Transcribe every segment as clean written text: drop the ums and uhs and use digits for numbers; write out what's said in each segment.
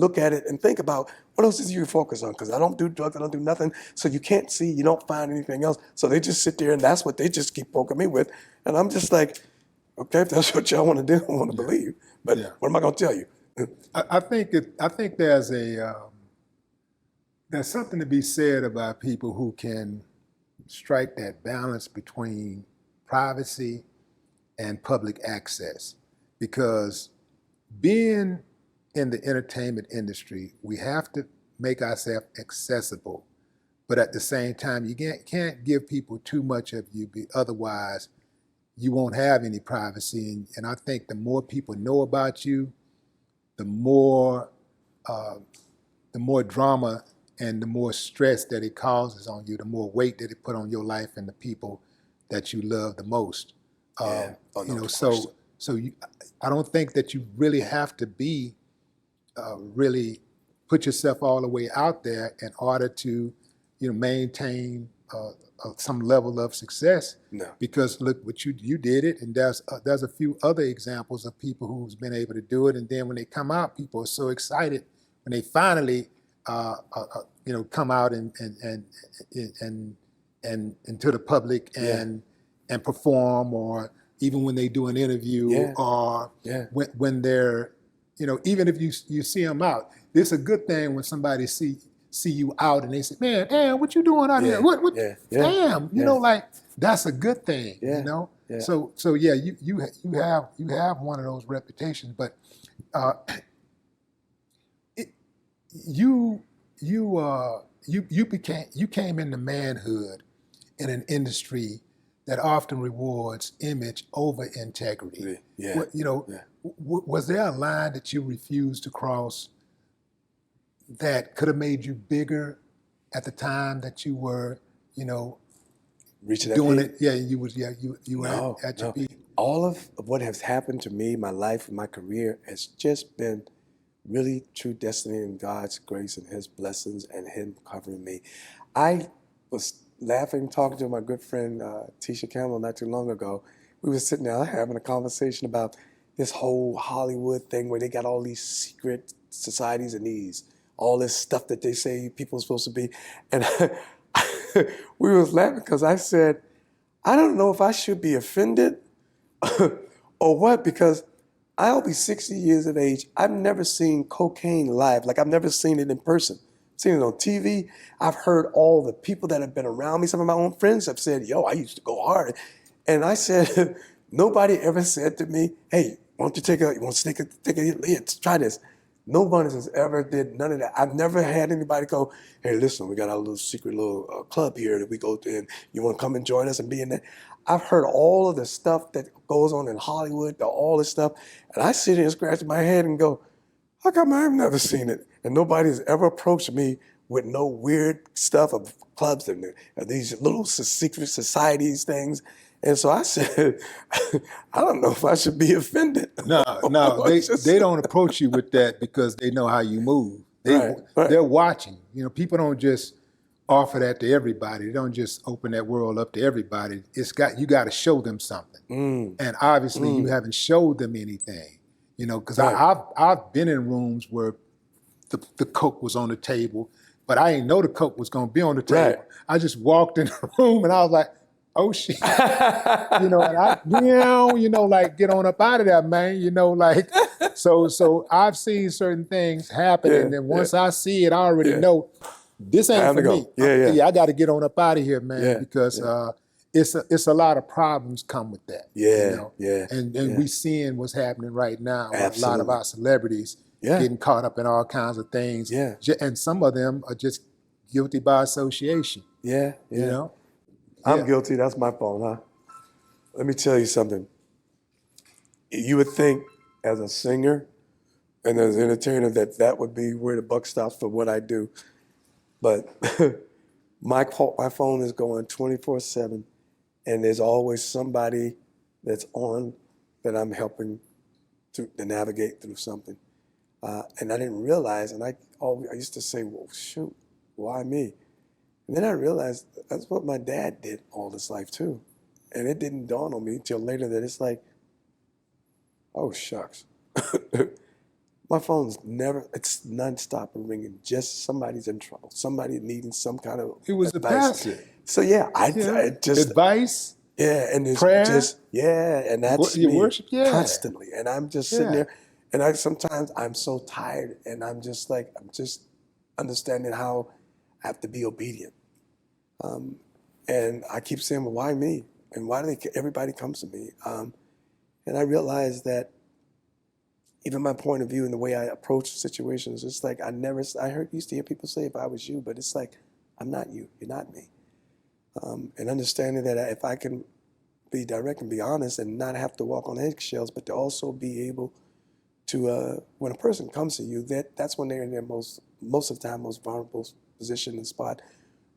look at it and think about what else is you focus on? Because I don't do drugs, I don't do nothing. So you can't see, you don't find anything else. So they just sit there and that's what they just keep poking me with. And I'm just like, okay, if that's what y'all want to do, I want to believe. But what am I going to tell you? I think there's there's something to be said about people who can strike that balance between privacy and public access, because being in the entertainment industry, we have to make ourselves accessible, but at the same time, you can't give people too much of you, otherwise you won't have any privacy. And I think the more people know about you, the more drama and the more stress that it causes on you, the more weight that it put on your life and the people that you love the most. I don't think that you really have to be really put yourself all the way out there in order to, maintain some level of success. No. Because look, what you did it, and there's a few other examples of people who's been able to do it, and then when they come out, people are so excited when they finally come out and to the public and perform, or even when they do an interview, or when they're, even if you see them out, it's a good thing when somebody see you out and they say, man, damn, what you doing out here? What? Damn, like that's a good thing, Yeah. So yeah, you have one of those reputations, but you came into manhood in an industry that often rewards image over integrity. Was there a line that you refused to cross that could have made you bigger at the time that you were, reaching doing that it? Yeah, you were at your peak. All of what has happened to me, my life, my career, has just been really true destiny and God's grace and His blessings and Him covering me. I was laughing, talking to my good friend Tisha Campbell not too long ago. We were sitting there having a conversation about this whole Hollywood thing where they got all these secret societies and all this stuff that they say people are supposed to be. And we was laughing because I said, I don't know if I should be offended or what, because I'll be 60 years of age. I've never seen cocaine live. Like, I've never seen it in person. I've seen it on TV. I've heard all the people that have been around me. Some of my own friends have said, yo, I used to go hard. And I said, nobody ever said to me, hey, why don't you take try this. Nobody has ever did none of that. I've never had anybody go, hey, listen, we got our little secret little club here that we go to, and you want to come and join us and be in there? I've heard all of the stuff that goes on in Hollywood, all this stuff, and I sit here and scratch my head and go, how come I've never seen it? And nobody's ever approached me with no weird stuff of clubs and these little secret societies things. And so I said, I don't know if I should be offended. No, they don't approach you with that because they know how you move. They're watching. People don't just offer that to everybody. They don't just open that world up to everybody. You got to show them something. And obviously you haven't showed them anything. Because I've been in rooms where the coke was on the table, but I didn't know the coke was going to be on the table. Right. I just walked in the room and I was like, oh shit, and I, like get on up out of there, man, so I've seen certain things happen, and then once I see it, I already know this ain't for me. I got to get on up out of here, man, because it's a lot of problems come with that. And we seeing what's happening right now. Absolutely. A lot of our celebrities getting caught up in all kinds of things, and some of them are just guilty by association. I'm guilty. That's my fault, huh? Let me tell you something. You would think as a singer and as an entertainer that would be where the buck stops for what I do. But my phone is going 24/7, and there's always somebody that's on that I'm helping to navigate through something. And I didn't realize, and I used to say, well, shoot, why me? And then I realized that's what my dad did all his life too. And it didn't dawn on me till later that it's like, oh shucks. My phone's never, it's nonstop ringing. Just somebody's in trouble. Somebody needing some kind of It was the advice. pastor. So yeah, Yeah. I just, Advice, yeah, and it's prayer, just, yeah, and that's your me worship. Yeah. constantly. And I'm just sitting Yeah. there, and sometimes I'm so tired, and I'm just like, I'm just understanding how I have to be obedient. And I keep saying, well, why me? And why do everybody comes to me? And I realize that even my point of view and the way I approach situations, it's like used to hear people say if I was you, but it's like, I'm not you, you're not me. And understanding that if I can be direct and be honest and not have to walk on eggshells, but to also be able to, when a person comes to you, that's when they're in their most of the time, most vulnerable position and spot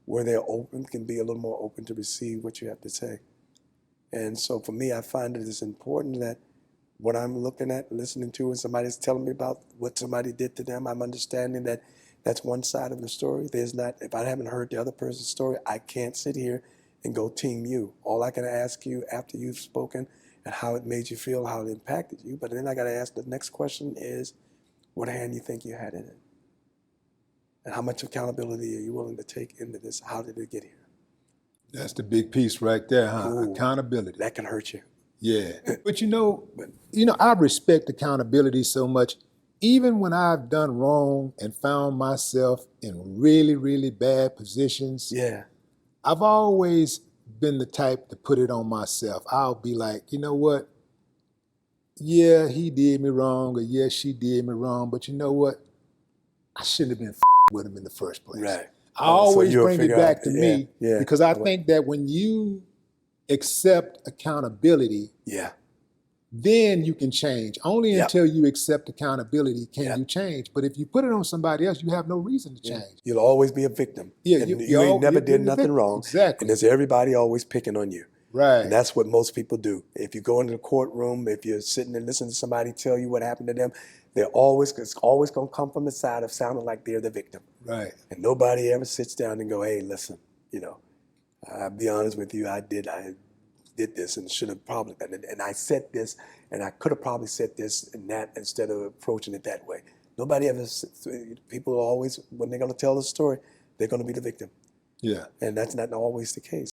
where they're open, can be a little more open to receive what you have to say. And so for me, I find it is important that what I'm looking at, listening to, and somebody's telling me about what somebody did to them, I'm understanding that that's one side of the story. There's not, if I haven't heard the other person's story, I can't sit here and go team you. All I can ask you after you've spoken and how it made you feel, how it impacted you. But then I got to ask the next question is, what hand you think you had in it? And how much accountability are you willing to take into this? How did it get here? That's the big piece right there, huh? Ooh, accountability. That can hurt you. Yeah. But I respect accountability so much. Even when I've done wrong and found myself in really, really bad positions, Yeah. I've always been the type to put it on myself. I'll be like, you know what? Yeah, he did me wrong, or yeah, she did me wrong, but you know what? I shouldn't have been with him in the first place. Right. I So always you'll bring it figure out, back to me yeah. because I think that when you accept accountability, Yeah. then you can change. Only Yep. until you accept accountability can Yep. you change. But if you put it on somebody else, you have no reason to change. You'll always be a victim. Yeah, and you ain't never did nothing wrong. Exactly. And there's everybody always picking on you. Right. And that's what most people do. If you go into the courtroom, if you're sitting and listening to somebody tell you what happened to them, it's always going to come from the side of sounding like they're the victim. Right. And nobody ever sits down and go, hey, listen, I'll be honest with you, I did this and should have probably done it. And I said this, and I could have probably said this and that instead of approaching it that way. Nobody ever, people always, when they're going to tell the story, they're going to be the victim. Yeah. And that's not always the case.